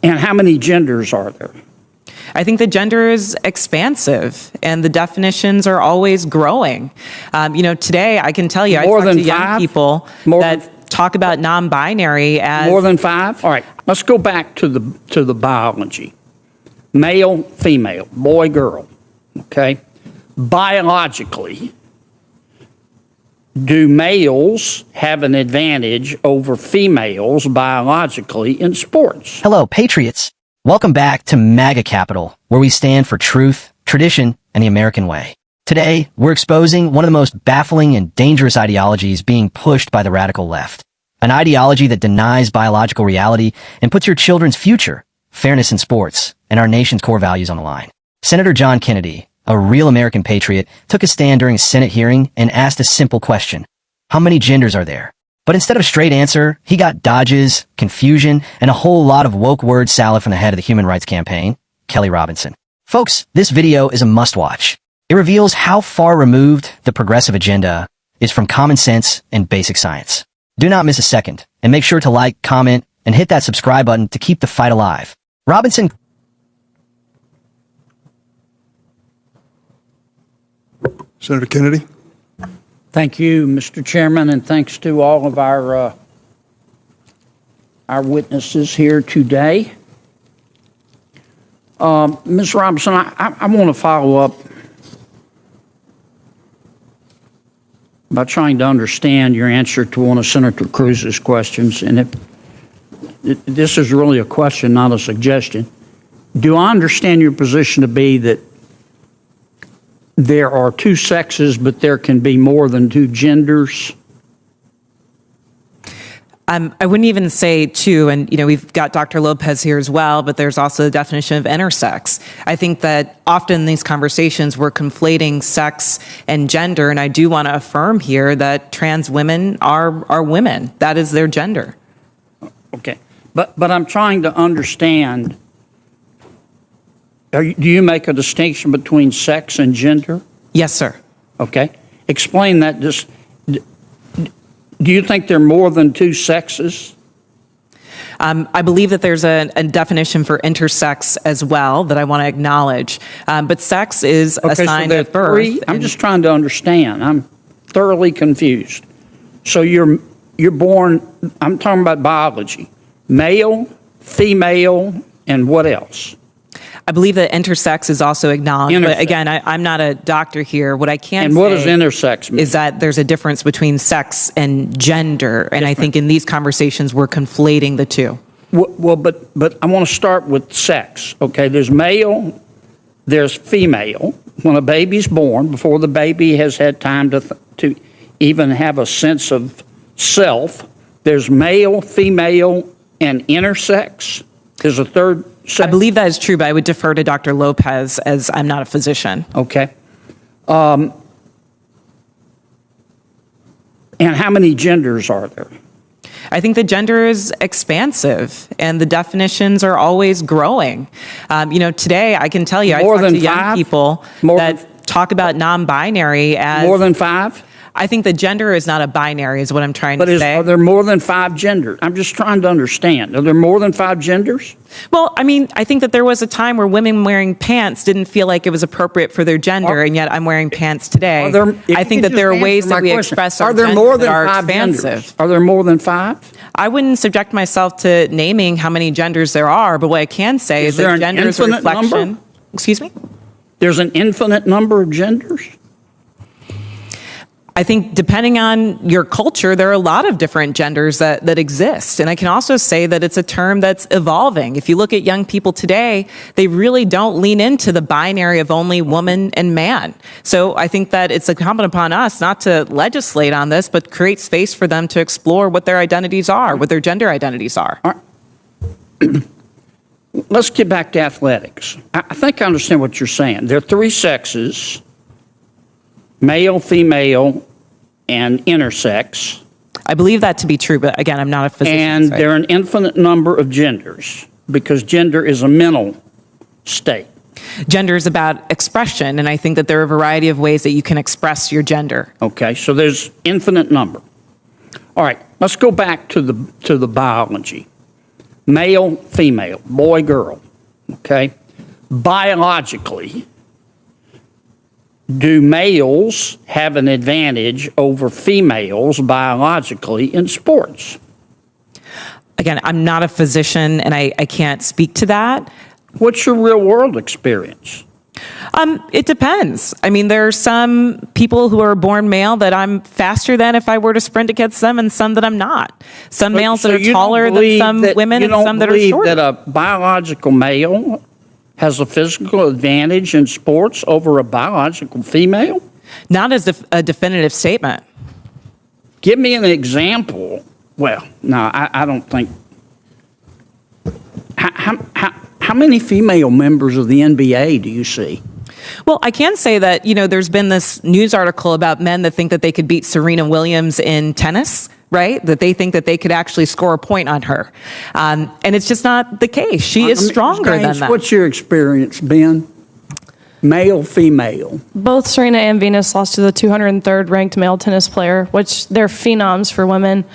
And how many genders are there? I think the gender is expansive, and the definitions are always growing. Today I can tell you, I talk to young people that talk about non-binary as more than 5. All right, let's go back to the biology. Male, female, boy, girl. Okay, biologically, do males have an advantage over females biologically in sports? Hello, Patriots. Welcome back to MAGA Capital, where we stand for truth, tradition, and the American way. Today, we're exposing one of the most baffling and dangerous ideologies being pushed by the radical left. An ideology that denies biological reality and puts your children's future, fairness in sports, and our nation's core values on the line. Senator John Kennedy, a real American patriot, took a stand during a Senate hearing and asked a simple question. How many genders are there? But instead of a straight answer, he got dodges, confusion, and a whole lot of woke word salad from the head of the Human Rights Campaign, Kelley Robinson. Folks, this video is a must-watch. It reveals how far removed the progressive agenda is from common sense and basic science. Do not miss a second, and make sure to like, comment, and hit that subscribe button to keep the fight alive. Robinson. Senator Kennedy. Thank you, Mr. Chairman, and thanks to all of our witnesses here today. Ms. Robinson, I want to follow up by trying to understand your answer to one of Senator Cruz's questions. And this is really a question, not a suggestion. Do I understand your position to be that there are 2 sexes, but there can be more than 2 genders? I wouldn't even say 2, and we've got Dr. Lopez here as well, but there's also the definition of intersex. I think that often in these conversations we're conflating sex and gender, and I do want to affirm here that trans women are women. That is their gender. Okay, but I'm trying to understand. Do you make a distinction between sex and gender? Yes, sir. Okay. Explain that. Just, do you think there are more than 2 sexes? I believe that there's a definition for intersex as well that I want to acknowledge. But sex is assigned at birth. 3? I'm just trying to understand. I'm thoroughly confused. So you're born, I'm talking about biology, male, female, and what else? I believe that intersex is also acknowledged, but again, I'm not a doctor here. What I can say what does intersex mean? Is that there's a difference between sex and gender, and I think in these conversations we're conflating the 2. Well, but I want to start with sex. Okay, there's male, there's female. When a baby's born, before the baby has had time to even have a sense of self, there's male, female, and intersex. There's a 3rd sex. I believe that is true, but I would defer to Dr. Lopez as I'm not a physician. Okay. And how many genders are there? I think the gender is expansive, and the definitions are always growing. Today I can tell you, I talk to young people that talk about non-binary as more than 5. I think the gender is not a binary, is what I'm trying to say. Are there more than 5 genders? I'm just trying to understand. Are there more than 5 genders? Well, I think that there was a time where women wearing pants didn't feel like it was appropriate for their gender, and yet I'm wearing pants today. I think that there are ways that we express our gender that are expansive. Are there more than 5? I wouldn't subject myself to naming how many genders there are, but what I can say is that gender is a reflection. Excuse me? There's an infinite number of genders? I think depending on your culture, there are a lot of different genders that exist. And I can also say that it's a term that's evolving. If you look at young people today, they really don't lean into the binary of only woman and man. So I think that it's incumbent upon us not to legislate on this, but create space for them to explore what their identities are, what their gender identities are. All right. Let's get back to athletics. I think I understand what you're saying. There are 3 sexes. Male, female, and intersex. I believe that to be true, but again, I'm not a physician. And there are an infinite number of genders because gender is a mental state. Gender is about expression, and I think that there are a variety of ways that you can express your gender. Okay, so there's infinite number. All right, let's go back to the biology. male, female, boy, girl, okay? Biologically, do males have an advantage over females biologically in sports? Again, I'm not a physician and I can't speak to that. What's your real world experience? It depends. I mean, there are some people who are born male that I'm faster than if I were to sprint against them, and some that I'm not. Some males that are taller than some women, and some that are shorter. You don't believe that a biological male has a physical advantage in sports over a biological female? Not as a definitive statement. Give me an example. Well, no, I don't think. How many female members of the NBA do you see? Well, I can say that, there's been this news article about men that think that they could beat Serena Williams in tennis, right? That they think that they could actually score a point on her. And it's just not the case. She is stronger than that. What's your experience, Ben? Male, female? Both Serena and Venus lost to the 203rd ranked male tennis player, which they're phenoms for women.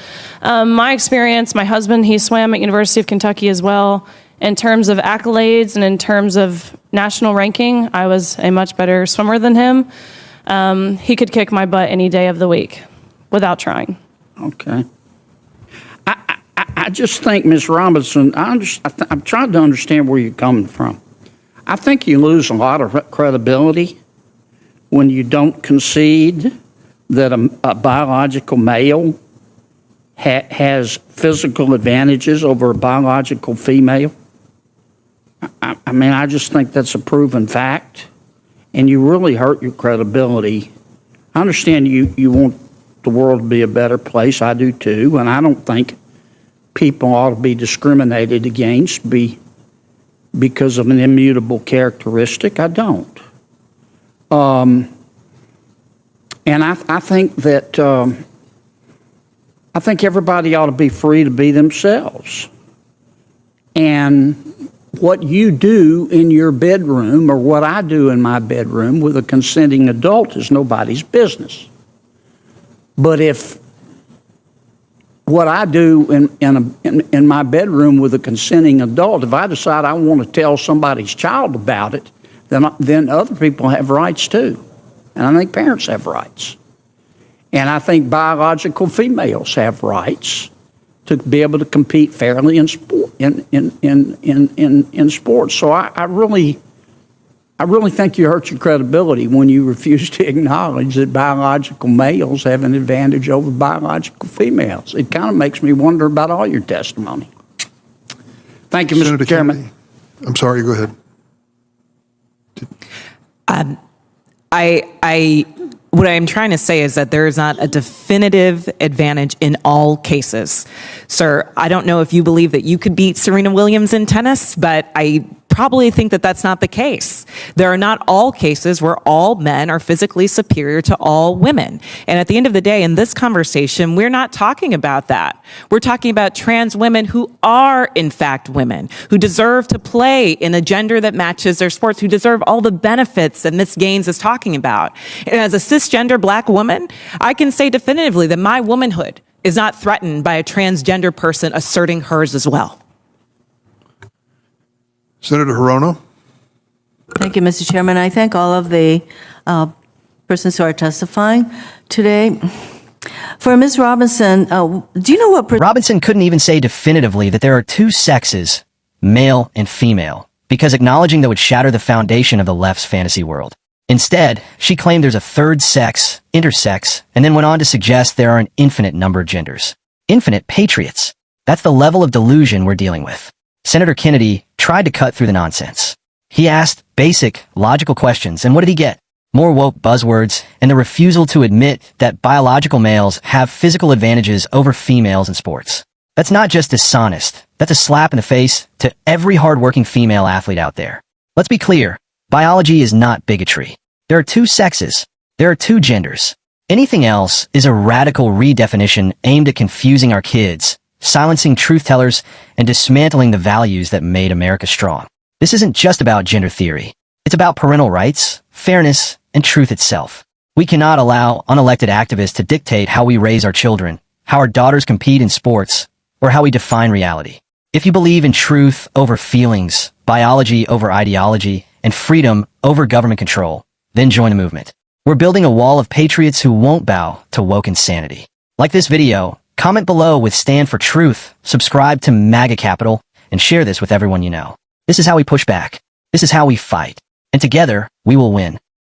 My experience, my husband, he swam at University of Kentucky as well. In terms of accolades and in terms of national ranking, I was a much better swimmer than him. He could kick my butt any day of the week without trying. Okay. I just think, Ms. Robinson, I'm trying to understand where you're coming from. I think you lose a lot of credibility when you don't concede that a biological male has physical advantages over a biological female. I mean, I just think that's a proven fact, and you really hurt your credibility. I understand you want the world to be a better place. I do too, and I don't think people ought to be discriminated against because of an immutable characteristic. I don't. And I think that I think everybody ought to be free to be themselves. And what you do in your bedroom or what I do in my bedroom with a consenting adult is nobody's business. But if what I do in my bedroom with a consenting adult, if I decide I want to tell somebody's child about it, then other people have rights too. And I think parents have rights. And I think biological females have rights to be able to compete fairly in sport, in sports. So I really think you hurt your credibility when you refuse to acknowledge that biological males have an advantage over biological females. It kind of makes me wonder about all your testimony. Thank you, Mr. Chairman. Kennedy. I'm sorry, go ahead. What I'm trying to say is that there is not a definitive advantage in all cases. Sir, I don't know if you believe that you could beat Serena Williams in tennis, but I probably think that that's not the case. There are not all cases where all men are physically superior to all women. And at the end of the day, in this conversation, we're not talking about that. We're talking about trans women who are, in fact, women, who deserve to play in a gender that matches their sports, who deserve all the benefits that Ms. Gaines is talking about. And as a cisgender black woman, I can say definitively that my womanhood is not threatened by a transgender person asserting hers as well. Senator Hirono. Thank you, Mr. Chairman. I thank all of the persons who are testifying today. For Ms. Robinson, do you know what... Robinson couldn't even say definitively that there are two sexes, male and female, because acknowledging that would shatter the foundation of the left's fantasy world. Instead, she claimed there's a third sex, intersex, and then went on to suggest there are an infinite number of genders. Infinite patriots. That's the level of delusion we're dealing with. Senator Kennedy tried to cut through the nonsense. He asked basic, logical questions, and what did he get? More woke buzzwords and the refusal to admit that biological males have physical advantages over females in sports. That's not just dishonest. That's a slap in the face to every hardworking female athlete out there. Let's be clear. Biology is not bigotry. There are two sexes. There are two genders. Anything else is a radical redefinition aimed at confusing our kids, silencing truth-tellers, and dismantling the values that made America strong. This isn't just about gender theory. It's about parental rights, fairness, and truth itself. We cannot allow unelected activists to dictate how we raise our children, how our daughters compete in sports, or how we define reality. If you believe in truth over feelings, biology over ideology, and freedom over government control, then join the movement. We're building a wall of patriots who won't bow to woke insanity. Like this video, comment below with Stand for Truth, subscribe to MAGA Capital, and share this with everyone you know. This is how we push back. This is how we fight. And together, we will win.